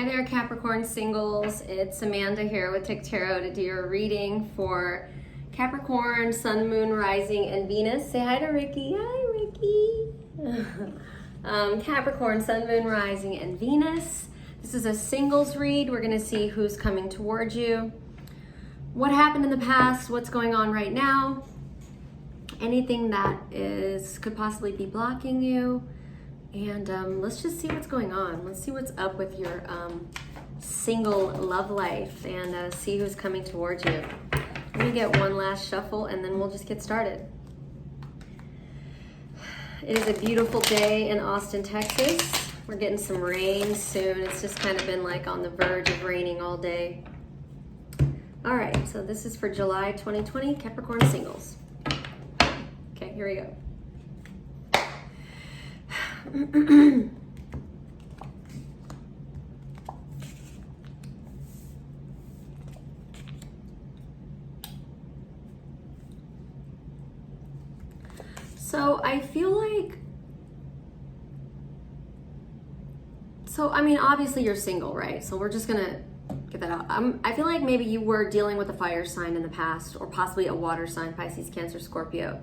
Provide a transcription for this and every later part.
Hi there, Capricorn singles. It's Amanda here with TikTarot to do your reading for Capricorn, Sun, Moon, Rising, and Venus. Say hi to Ricky. Hi, Ricky. Capricorn, Sun, Moon, Rising, and Venus. This is a singles read. We're going to see who's coming towards you, what happened in the past, what's going on right now, anything that could possibly be blocking you. And let's just see what's going on. Let's see what's up with your single love life and see who's coming towards you. Let me get one last shuffle and then we'll just get started. It is a beautiful day in Austin, Texas. We're getting some rain soon. It's just kind of been like on the verge of raining all day. All right, so this is for July 2020, Capricorn singles. Okay, here we go. So I feel like, I mean, obviously you're single, right? So we're just gonna get that out. I feel like maybe you were dealing with a fire sign in the past, or possibly a water sign, Pisces, Cancer, Scorpio.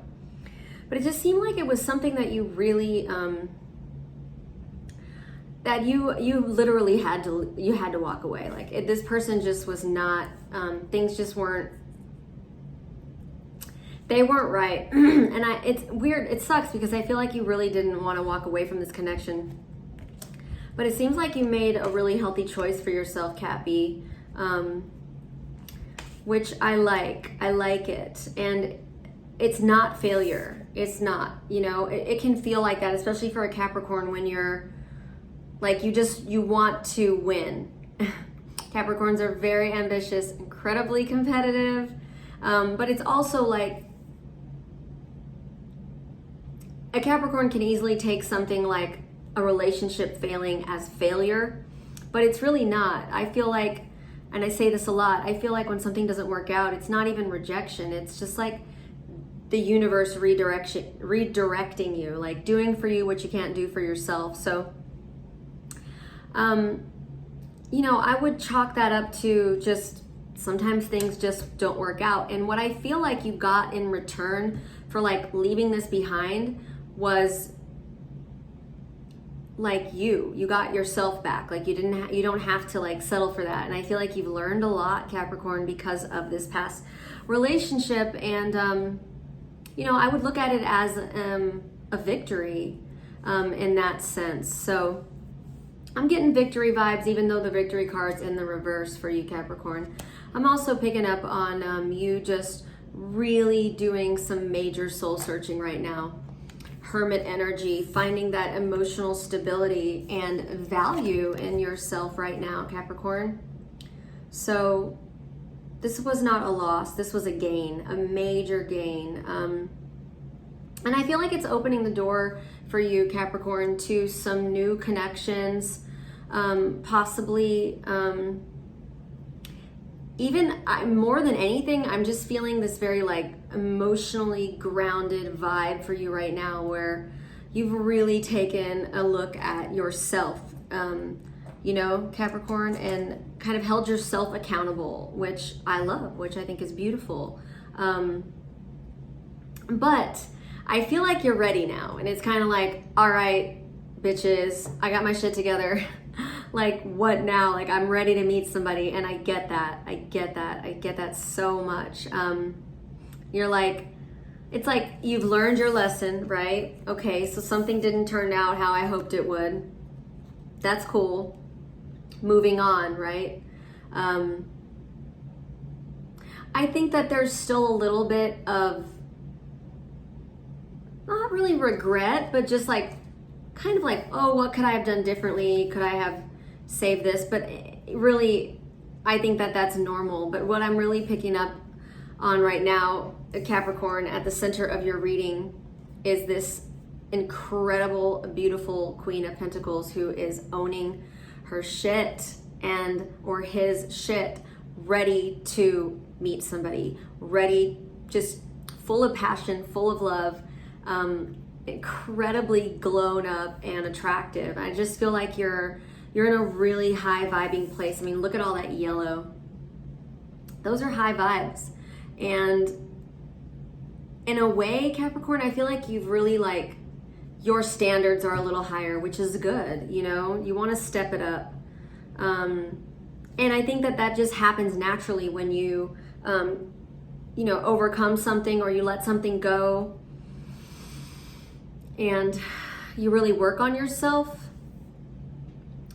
But it just seemed like it was something that you really, that you literally had to walk away. Like this person just was not, things just weren't, they weren't right. And it's weird, it sucks because I feel like you really didn't want to walk away from this connection. But it seems like you made a really healthy choice for yourself, Cappy, which I like it. And it's not failure. It's not, you know, it can feel like that, especially for a Capricorn when you're, like you want to win. Capricorns are very ambitious, incredibly competitive, but it's also like a Capricorn can easily take something like a relationship failing as failure, but it's really not. I feel like, and I say this a lot, I feel like when something doesn't work out, it's not even rejection. It's just like the universe redirecting you, like doing for you what you can't do for yourself. So you know, I would chalk that up to just sometimes things just don't work out. And what I feel like you got in return for like leaving this behind was like you got yourself back. Like you don't have to like settle for that. And I feel like you've learned a lot, Capricorn, because of this past relationship. And you know, I would look at it as a victory in that sense. So I'm getting victory vibes, even though the victory card's in the reverse for you, Capricorn. I'm also picking up on you just really doing some major soul searching right now. Hermit energy, finding that emotional stability and value in yourself right now, Capricorn. So this was not a loss. This was a gain, a major gain. And I feel like it's opening the door for you, Capricorn, to some new connections, possibly even more than anything, I'm just feeling this very like emotionally grounded vibe for you right now, where you've really taken a look at yourself, you know, Capricorn, and kind of held yourself accountable, which I love, which I think is beautiful. But I feel like you're ready now, and it's kind of like, all right, bitches, I got my shit together. Like, what now? Like, I'm ready to meet somebody, and I get that so much. You're like, it's like you've learned your lesson, right? Okay, so something didn't turn out how I hoped it would. That's cool. Moving on, right? I think that there's still a little bit of, not really regret, but just like, kind of like, oh, what could I have done differently? Could I have saved this? But really, I think that that's normal. But what I'm really picking up on right now, Capricorn, at the center of your reading is this incredible, beautiful Queen of Pentacles who is owning her shit or his shit, ready to meet somebody, ready, just full of passion, full of love, incredibly grown up and attractive. I just feel like you're You're in a really high vibing place. I mean, look at all that yellow. Those are high vibes. And in a way, Capricorn, I feel like you've really like, your standards are a little higher, which is good. You know, you want to step it up. And I think that that just happens naturally when you, you know, overcome something or you let something go and you really work on yourself.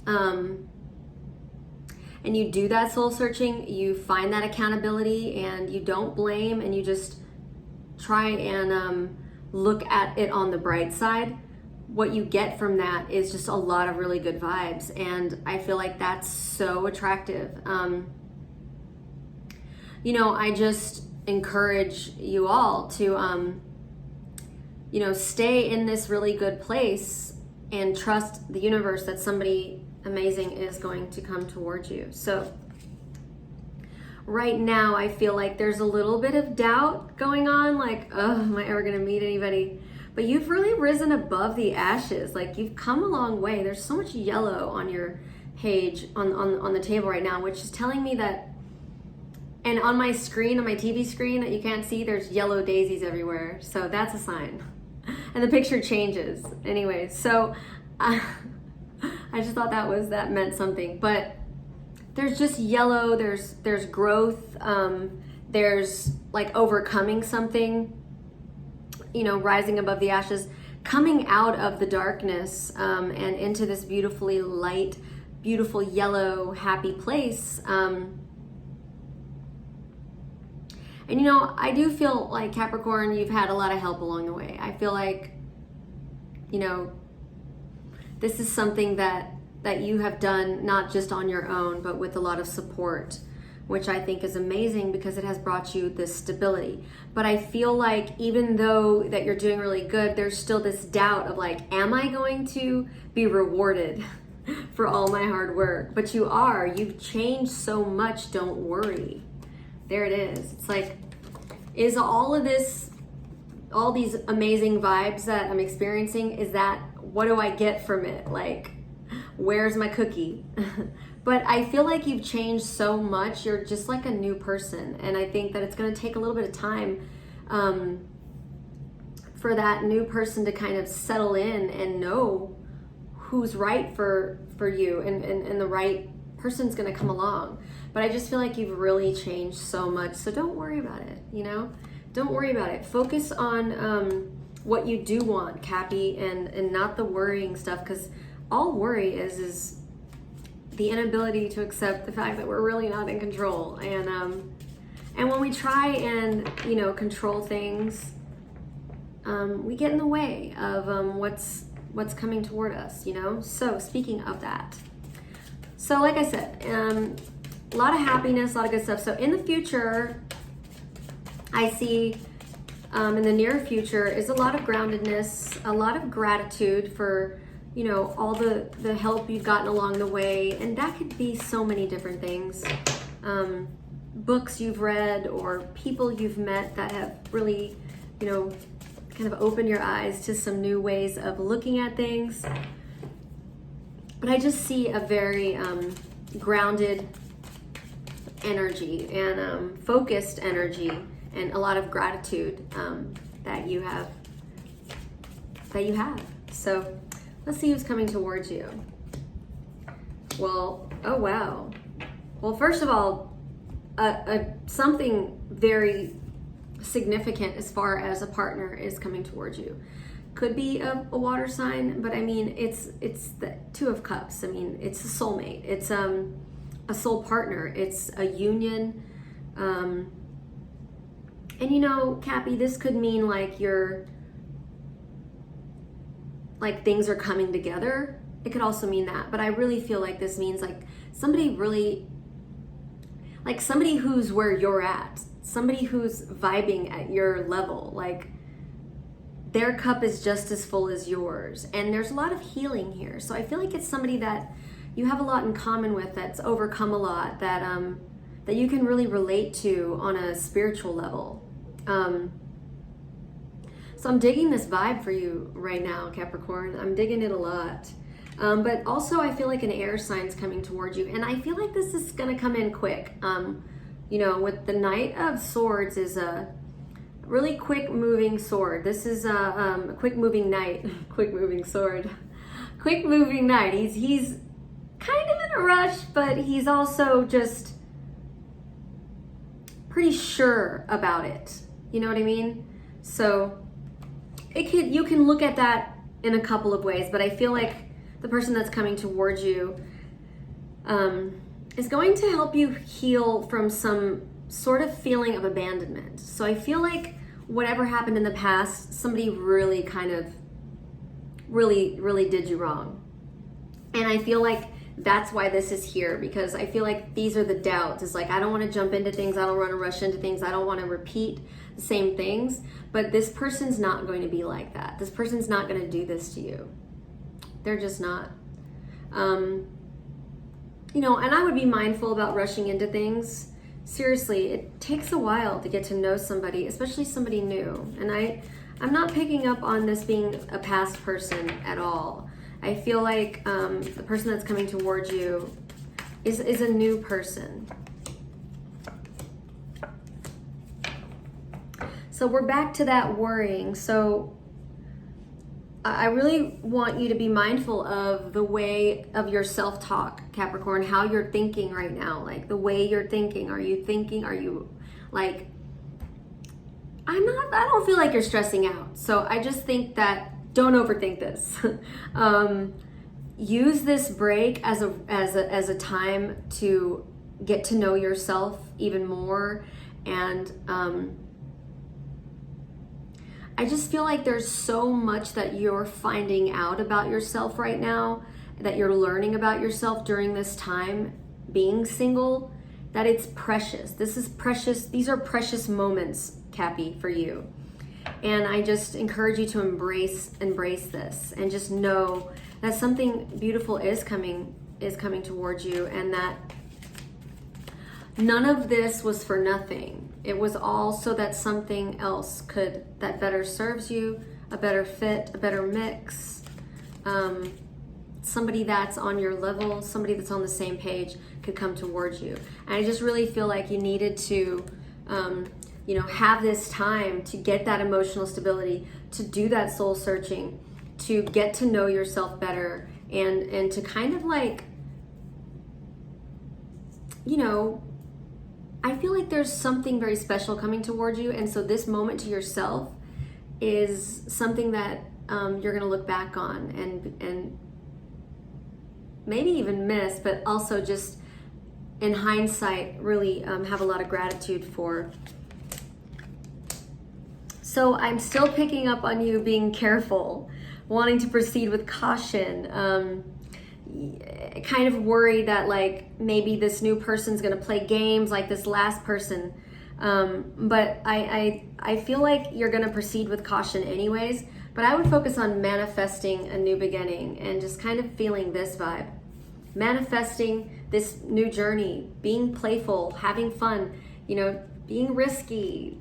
And you do that soul searching, you find that accountability and you don't blame and you just try and look at it on the bright side. What you get from that is just a lot of really good vibes, and I feel like that's so attractive. You know, I just encourage you all to you know, stay in this really good place and trust the universe that somebody amazing is going to come towards you. So right now I feel like there's a little bit of doubt going on, like, oh, am I ever gonna meet anybody? But you've really risen above the ashes. Like, you've come a long way. There's so much yellow on your page on the table right now, which is telling me that, and on my screen, on my TV screen that you can't see, there's yellow daisies everywhere. So that's a sign. And the picture changes. Anyway, so I just thought that meant something. But there's just yellow, there's growth, there's like overcoming something, you know, rising above the ashes, coming out of the darkness and into this beautifully light, beautiful yellow, happy place. And you know, I do feel like, Capricorn, you've had a lot of help along the way. I feel like, you know, this is something that you have done not just on your own, but with a lot of support, which I think is amazing because it has brought you this stability. But I feel like even though that you're doing really good, there's still this doubt of like, am I going to be rewarded for all my hard work? But you are. You've changed so much. Don't worry. There it is. It's like, is all of this, all these amazing vibes that I'm experiencing, is that, what do I get from it? Like, where's my cookie? But I feel like you've changed so much. You're just like a new person. And I think that it's going to take a little bit of time for that new person to kind of settle in and know who's right for you, and the right person's going to come along. But I just feel like you've really changed so much. So don't worry about it, you know? Don't worry about it. Focus on what you do want, Cappy, and not the worrying stuff, because all worry is the inability to accept the fact that we're really not in control. And when we try and, you know, control things, we get in the way of what's coming toward us, you know? So speaking of that, so like I said, a lot of happiness, a lot of good stuff. So in the future, I see in the near future is a lot of groundedness, a lot of gratitude for, you know, all the help you've gotten along the way. And that could be so many different things. Books you've read or people you've met that have really, you know, kind of opened your eyes to some new ways of looking at things. But I just see a very grounded energy and focused energy and a lot of gratitude that you have. So let's see who's coming towards you. Well, oh wow. Well, first of all, something very significant as far as a partner is coming towards you. Could be a water sign, but I mean, it's the Two of Cups. I mean, it's a soulmate. It's a soul partner. It's a union. And you know, Cappy, this could mean like things are coming together. It could also mean that, but I really feel like this means like somebody who's where you're at, somebody who's vibing at your level, like their cup is just as full as yours. And there's a lot of healing here. So I feel like it's somebody that you have a lot in common with, that's overcome a lot, that you can really relate to on a spiritual level. So I'm digging this vibe for you right now, Capricorn. I'm digging it a lot. But also I feel like an air sign's coming towards you. And I feel like this is going to come in quick. You know, with the Knight of Swords is a really quick moving sword. This is a quick moving knight, quick moving sword, quick moving knight. He's kind of in a rush, but he's also just pretty sure about it. You know what I mean? So you can look at that in a couple of ways, but I feel like the person that's coming towards you is going to help you heal from some sort of feeling of abandonment. So I feel like whatever happened in the past, somebody really kind of really did you wrong. And I feel like that's why this is here, because I feel like these are the doubts. It's like, I don't want to jump into things. I don't want to rush into things. I don't want to repeat the same things. But this person's not going to be like that. This person's not going to do this to you. They're just not. You know, and I would be mindful about rushing into things. Seriously, it takes a while to get to know somebody, especially somebody new. And I'm not picking up on this being a past person at all. I feel like the person that's coming towards you is a new person. So we're back to that worrying. So I really want you to be mindful of the way of your self-talk, Capricorn, how you're thinking right now, like the way you're thinking. Are you like, I don't feel like you're stressing out. So I just think that don't overthink this. Use this break as a time to get to know yourself even more. And I just feel like there's so much that you're finding out about yourself right now, that you're learning about yourself during this time being single, that it's precious. This is precious. These are precious moments, Cappy, for you. And I just encourage you to embrace this and just know that something beautiful is coming towards you, and that none of this was for nothing. It was all so that something else that better serves you, a better fit, a better mix, somebody that's on your level, somebody that's on the same page could come towards you. And I just really feel like you needed to you know, have this time to get that emotional stability, to do that soul searching, to get to know yourself better, and to kind of like, you know, I feel like there's something very special coming towards you. And so this moment to yourself is something that you're going to look back on and maybe even miss, but also just in hindsight, really have a lot of gratitude for. So I'm still picking up on you being careful, wanting to proceed with caution, kind of worried that like maybe this new person's gonna play games like this last person. But I feel like you're gonna proceed with caution anyways, but I would focus on manifesting a new beginning and just kind of feeling this vibe. Manifesting this new journey, being playful, having fun, you know, being risky,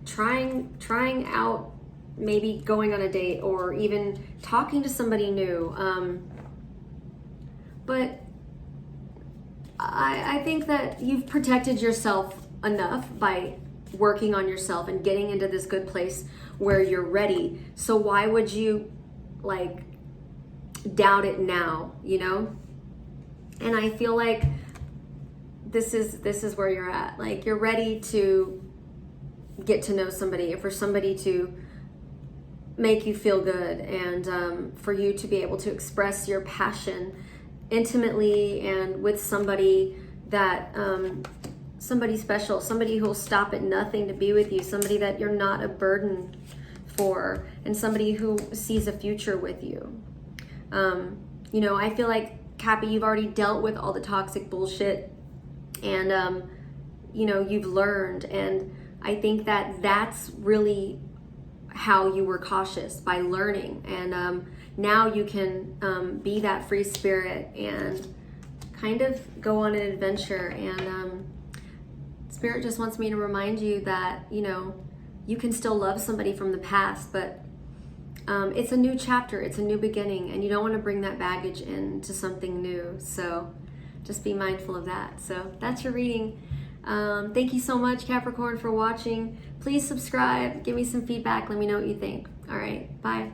trying out, maybe going on a date or even talking to somebody new. But I think that you've protected yourself enough by working on yourself and getting into this good place where you're ready. So why would you like doubt it now, you know? And I feel like this is where you're at. Like you're ready to get to know somebody, for somebody to make you feel good, and for you to be able to express your passion intimately and with somebody that somebody special, somebody who will stop at nothing to be with you, somebody that you're not a burden for, and somebody who sees a future with you. You know, I feel like, Cappy, you've already dealt with all the toxic bullshit, and you know, you've learned, and I think that that's really how you were cautious, by learning. And now you can be that free spirit and kind of go on an adventure. And Spirit just wants me to remind you that, you know, you can still love somebody from the past, but it's a new chapter, it's a new beginning, and you don't want to bring that baggage into something new. So just be mindful of that. So that's your reading. Thank you so much, Capricorn, for watching. Please subscribe, give me some feedback, let me know what you think. All right, bye.